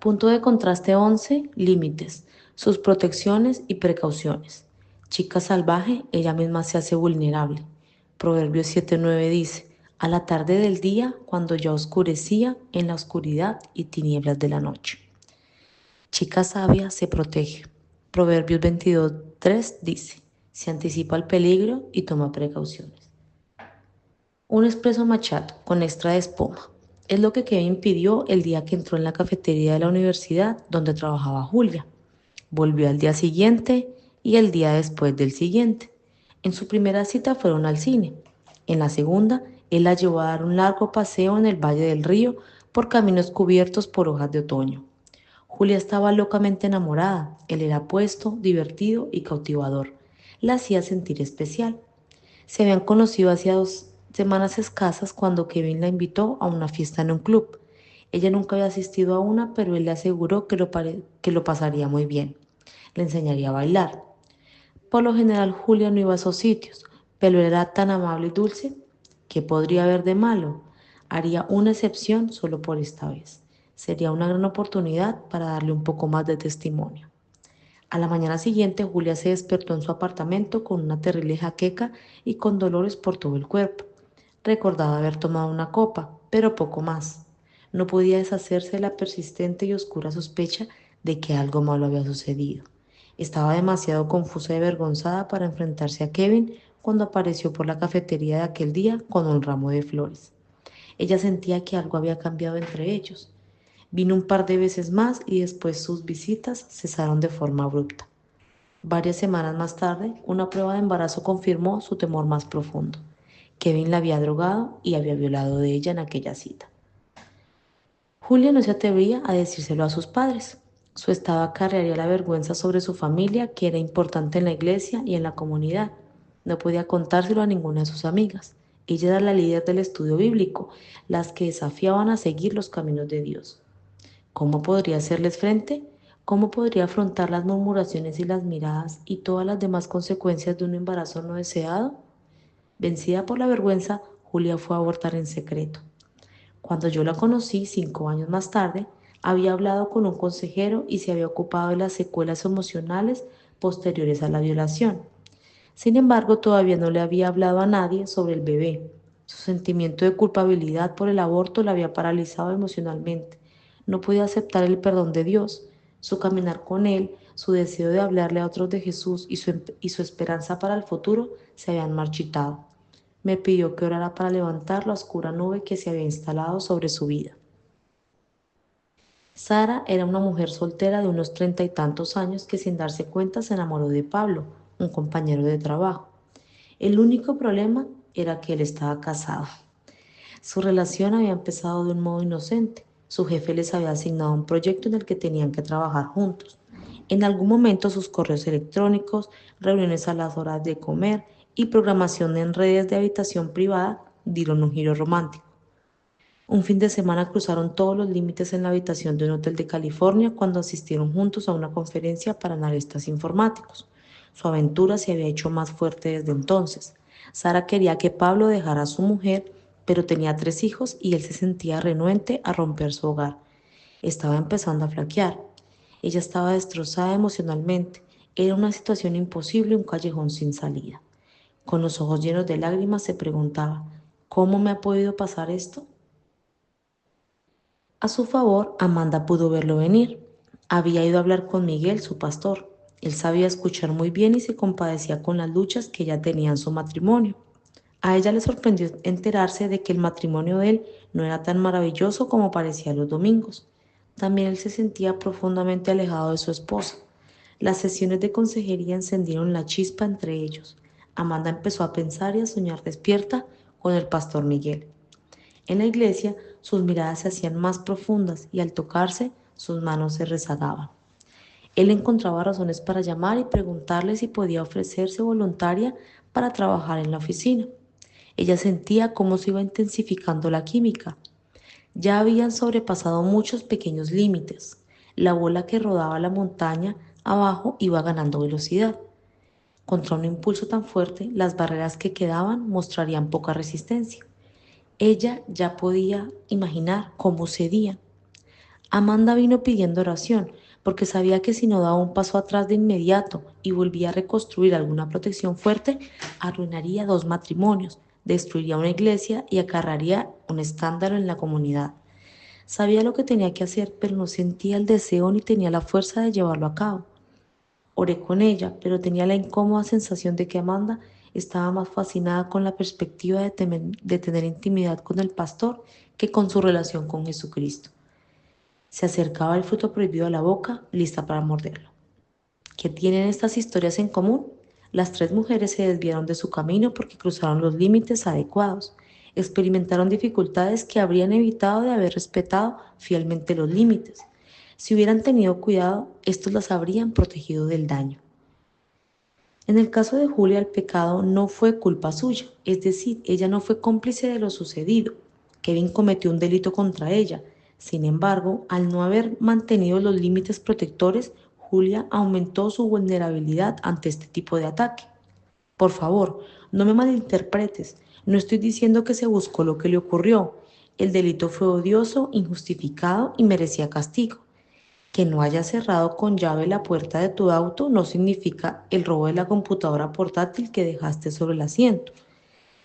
Punto de contraste 11. Límites, sus protecciones y precauciones. Chica salvaje, ella misma se hace vulnerable. Proverbios 7:9 dice, a la tarde del día, cuando ya oscurecía, en la oscuridad y tinieblas de la noche. Chica sabia se protege. Proverbios 22:3 dice, se anticipa al peligro y toma precauciones. Un espresso macchiato con extra de espuma. Es lo que Kevin pidió el día que entró en la cafetería de la universidad donde trabajaba Julia. Volvió al día siguiente y el día después del siguiente. En su primera cita fueron al cine. En la segunda, él la llevó a dar un largo paseo en el Valle del Río por caminos cubiertos por hojas de otoño. Julia estaba locamente enamorada. Él era apuesto, divertido y cautivador. La hacía sentir especial. Se habían conocido hacía 2 semanas escasas cuando Kevin la invitó a una fiesta en un club. Ella nunca había asistido a una, pero él le aseguró que lo pasaría muy bien. Le enseñaría a bailar. Por lo general Julia no iba a esos sitios, pero él era tan amable y dulce. ¿Qué podría haber de malo? Haría una excepción solo por esta vez. Sería una gran oportunidad para darle un poco más de testimonio. A la mañana siguiente, Julia se despertó en su apartamento con una terrible jaqueca y con dolores por todo el cuerpo. Recordaba haber tomado una copa, pero poco más. No podía deshacerse de la persistente y oscura sospecha de que algo malo había sucedido. Estaba demasiado confusa y avergonzada para enfrentarse a Kevin cuando apareció por la cafetería de aquel día con un ramo de flores. Ella sentía que algo había cambiado entre ellos. Vino un par de veces más y después sus visitas cesaron de forma abrupta. Varias semanas más tarde, una prueba de embarazo confirmó su temor más profundo. Kevin la había drogado y había violado de ella en aquella cita. Julia no se atrevía a decírselo a sus padres. Su estado acarrearía la vergüenza sobre su familia, que era importante en la iglesia y en la comunidad. No podía contárselo a ninguna de sus amigas. Ella era la líder del estudio bíblico, las que desafiaban a seguir los caminos de Dios. ¿Cómo podría hacerles frente? ¿Cómo podría afrontar las murmuraciones y las miradas y todas las demás consecuencias de un embarazo no deseado? Vencida por la vergüenza, Julia fue a abortar en secreto. Cuando yo la conocí 5 años más tarde, había hablado con un consejero y se había ocupado de las secuelas emocionales posteriores a la violación. Sin embargo, todavía no le había hablado a nadie sobre el bebé. Su sentimiento de culpabilidad por el aborto la había paralizado emocionalmente. No podía aceptar el perdón de Dios, su caminar con Él, su deseo de hablarle a otros de Jesús y su esperanza para el futuro se habían marchitado. Me pidió que orara para levantar la oscura nube que se había instalado sobre su vida. Sara era una mujer soltera de unos 30 y tantos años que sin darse cuenta se enamoró de Pablo, un compañero de trabajo. El único problema era que él estaba casado. Su relación había empezado de un modo inocente. Su jefe les había asignado un proyecto en el que tenían que trabajar juntos. En algún momento sus correos electrónicos, reuniones a las horas de comer y programación en redes de habitación privada dieron un giro romántico. Un fin de semana cruzaron todos los límites en la habitación de un hotel de California cuando asistieron juntos a una conferencia para analistas informáticos. Su aventura se había hecho más fuerte desde entonces. Sara quería que Pablo dejara a su mujer, pero tenía 3 hijos y él se sentía renuente a romper su hogar. Estaba empezando a flaquear. Ella estaba destrozada emocionalmente. Era una situación imposible, un callejón sin salida. Con los ojos llenos de lágrimas se preguntaba, ¿cómo me ha podido pasar esto? A su favor, Amanda pudo verlo venir. Había ido a hablar con Miguel, su pastor. Él sabía escuchar muy bien y se compadecía con las luchas que ella tenía en su matrimonio. A ella le sorprendió enterarse de que el matrimonio de él no era tan maravilloso como parecía los domingos. También él se sentía profundamente alejado de su esposa. Las sesiones de consejería encendieron la chispa entre ellos. Amanda empezó a pensar y a soñar despierta con el pastor Miguel. En la iglesia sus miradas se hacían más profundas y al tocarse sus manos se rezagaban. Él encontraba razones para llamar y preguntarle si podía ofrecerse voluntaria para trabajar en la oficina. Ella sentía cómo se iba intensificando la química. Ya habían sobrepasado muchos pequeños límites. La bola que rodaba la montaña abajo iba ganando velocidad. Contra un impulso tan fuerte, las barreras que quedaban mostrarían poca resistencia. Ella ya podía imaginar cómo cedían. Amanda vino pidiendo oración, porque sabía que si no daba un paso atrás de inmediato y volvía a reconstruir alguna protección fuerte, arruinaría dos matrimonios, destruiría una iglesia y acarrearía un escándalo en la comunidad. Sabía lo que tenía que hacer, pero no sentía el deseo ni tenía la fuerza de llevarlo a cabo. Oré con ella, pero tenía la incómoda sensación de que Amanda estaba más fascinada con la perspectiva de tener intimidad con el pastor que con su relación con Jesucristo. Se acercaba el fruto prohibido a la boca, lista para morderlo. ¿Qué tienen estas historias en común? Las tres mujeres se desviaron de su camino porque cruzaron los límites adecuados. Experimentaron dificultades que habrían evitado de haber respetado fielmente los límites. Si hubieran tenido cuidado, estos las habrían protegido del daño. En el caso de Julia, el pecado no fue culpa suya, es decir, ella no fue cómplice de lo sucedido. Kevin cometió un delito contra ella. Sin embargo, al no haber mantenido los límites protectores, Julia aumentó su vulnerabilidad ante este tipo de ataque. Por favor, no me malinterpretes. No estoy diciendo que se buscó lo que le ocurrió. El delito fue odioso, injustificado y merecía castigo. Que no hayas cerrado con llave la puerta de tu auto no significa el robo de la computadora portátil que dejaste sobre el asiento.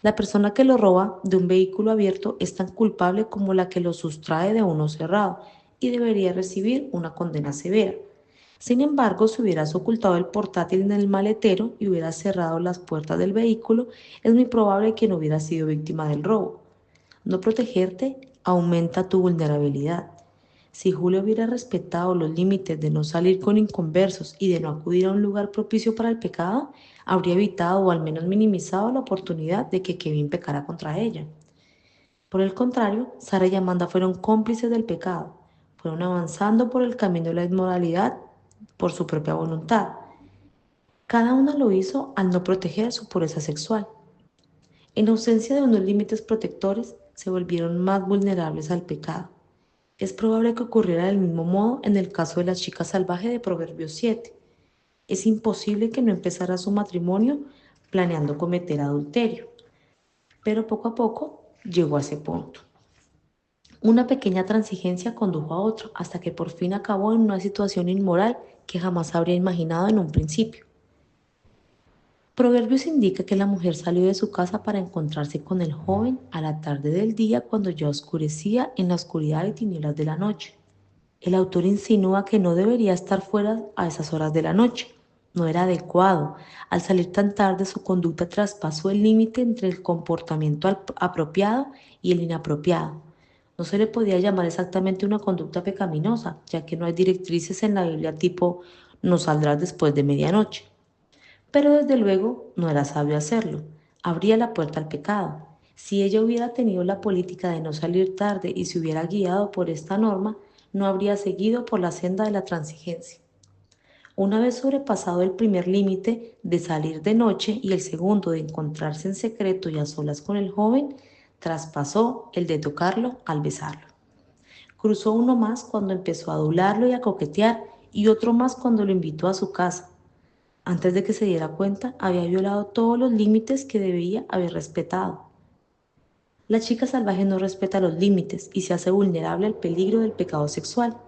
La persona que lo roba de un vehículo abierto es tan culpable como la que lo sustrae de uno cerrado y debería recibir una condena severa. Sin embargo, si hubieras ocultado el portátil en el maletero y hubieras cerrado las puertas del vehículo, es muy probable que no hubieras sido víctima del robo. No protegerte aumenta tu vulnerabilidad. Si Julio hubiera respetado los límites de no salir con inconversos y de no acudir a un lugar propicio para el pecado, habría evitado o al menos minimizado la oportunidad de que Kevin pecara contra ella. Por el contrario, Sara y Amanda fueron cómplices del pecado, fueron avanzando por el camino de la inmoralidad por su propia voluntad. Cada una lo hizo al no proteger su pureza sexual. En ausencia de unos límites protectores, se volvieron más vulnerables al pecado. Es probable que ocurriera del mismo modo en el caso de la chica salvaje de Proverbios 7. Es imposible que no empezara su matrimonio planeando cometer adulterio, pero poco a poco llegó a ese punto. Una pequeña transigencia condujo a otro hasta que por fin acabó en una situación inmoral que jamás habría imaginado en un principio. Proverbios indica que la mujer salió de su casa para encontrarse con el joven a la tarde del día cuando ya oscurecía en la oscuridad y tinieblas de la noche. El autor insinúa que no debería estar fuera a esas horas de la noche. No era adecuado. Al salir tan tarde, su conducta traspasó el límite entre el comportamiento apropiado y el inapropiado. No se le podía llamar exactamente una conducta pecaminosa, ya que no hay directrices en la Biblia tipo no saldrás después de medianoche. Pero desde luego no era sabio hacerlo. Abría la puerta al pecado. Si ella hubiera tenido la política de no salir tarde y se hubiera guiado por esta norma, no habría seguido por la senda de la transigencia. Una vez sobrepasado el primer límite de salir de noche y el segundo de encontrarse en secreto y a solas con el joven, traspasó el de tocarlo al besarlo. Cruzó uno más cuando empezó a adularlo y a coquetear y otro más cuando lo invitó a su casa. Antes de que se diera cuenta, había violado todos los límites que debía haber respetado. La chica salvaje no respeta los límites y se hace vulnerable al peligro del pecado sexual.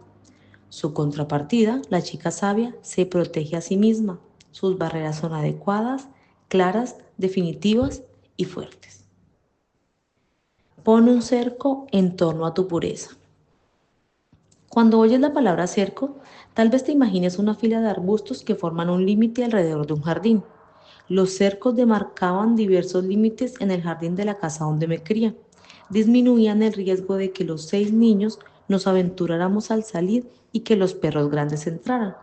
Su contrapartida, la chica sabia, se protege a sí misma. Sus barreras son adecuadas, claras, definitivas y fuertes. Pon un cerco en torno a tu pureza. Cuando oyes la palabra cerco, tal vez te imagines una fila de arbustos que forman un límite alrededor de un jardín. Los cercos demarcaban diversos límites en el jardín de la casa donde me cría. Disminuían el riesgo de que los 6 niños nos aventuráramos al salir y que los perros grandes entraran.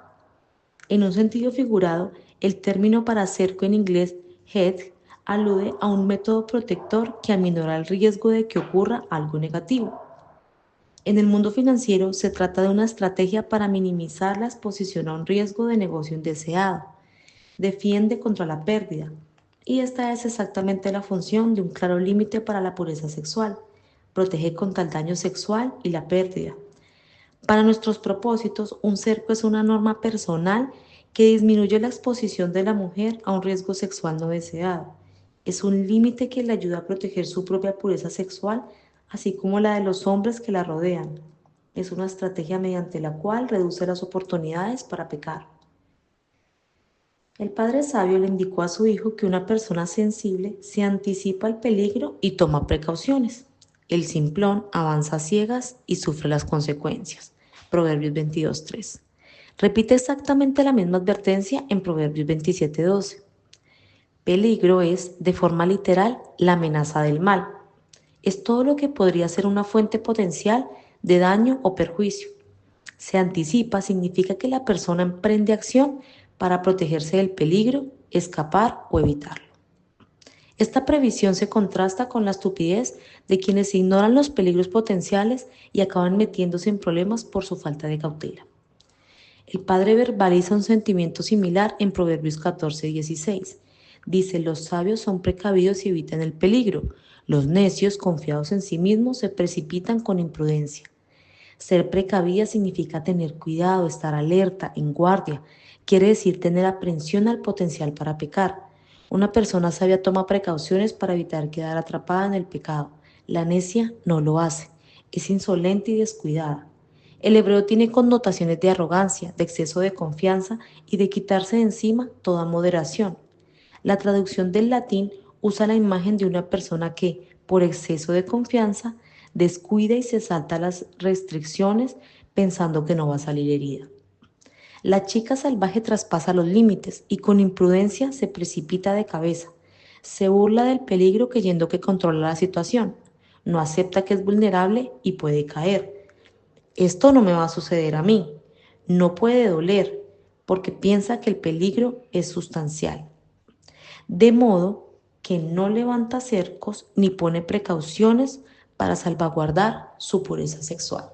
En un sentido figurado, el término para cerco en inglés, hedge, alude a un método protector que aminora el riesgo de que ocurra algo negativo. En el mundo financiero se trata de una estrategia para minimizar la exposición a un riesgo de negocio indeseado. Defiende contra la pérdida. Y esta es exactamente la función de un claro límite para la pureza sexual. Protege contra el daño sexual y la pérdida. Para nuestros propósitos, un cerco es una norma personal que disminuye la exposición de la mujer a un riesgo sexual no deseado. Es un límite que le ayuda a proteger su propia pureza sexual, así como la de los hombres que la rodean. Es una estrategia mediante la cual reduce las oportunidades para pecar. El padre sabio le indicó a su hijo que una persona sensible se anticipa al peligro y toma precauciones. El simplón avanza a ciegas y sufre las consecuencias. Proverbios 22:3. Repite exactamente la misma advertencia en Proverbios 27:12. Peligro es, de forma literal, la amenaza del mal. Es todo lo que podría ser una fuente potencial de daño o perjuicio. Se anticipa significa que la persona emprende acción para protegerse del peligro, escapar o evitarlo. Esta previsión se contrasta con la estupidez de quienes ignoran los peligros potenciales y acaban metiéndose en problemas por su falta de cautela. El padre verbaliza un sentimiento similar en Proverbios 14:16. Dice, los sabios son precavidos y evitan el peligro. Los necios, confiados en sí mismos, se precipitan con imprudencia. Ser precavida significa tener cuidado, estar alerta, en guardia. Quiere decir tener aprensión al potencial para pecar. Una persona sabia toma precauciones para evitar quedar atrapada en el pecado. La necia no lo hace. Es insolente y descuidada. El hebreo tiene connotaciones de arrogancia, de exceso de confianza y de quitarse de encima toda moderación. La traducción del latín usa la imagen de una persona que, por exceso de confianza, descuida y se salta las restricciones pensando que no va a salir herida. La chica salvaje traspasa los límites y con imprudencia se precipita de cabeza. Se burla del peligro creyendo que controla la situación. No acepta que es vulnerable y puede caer. Esto no me va a suceder a mí. No puede doler porque piensa que el peligro es sustancial. De modo que no levanta cercos ni pone precauciones para salvaguardar su pureza sexual.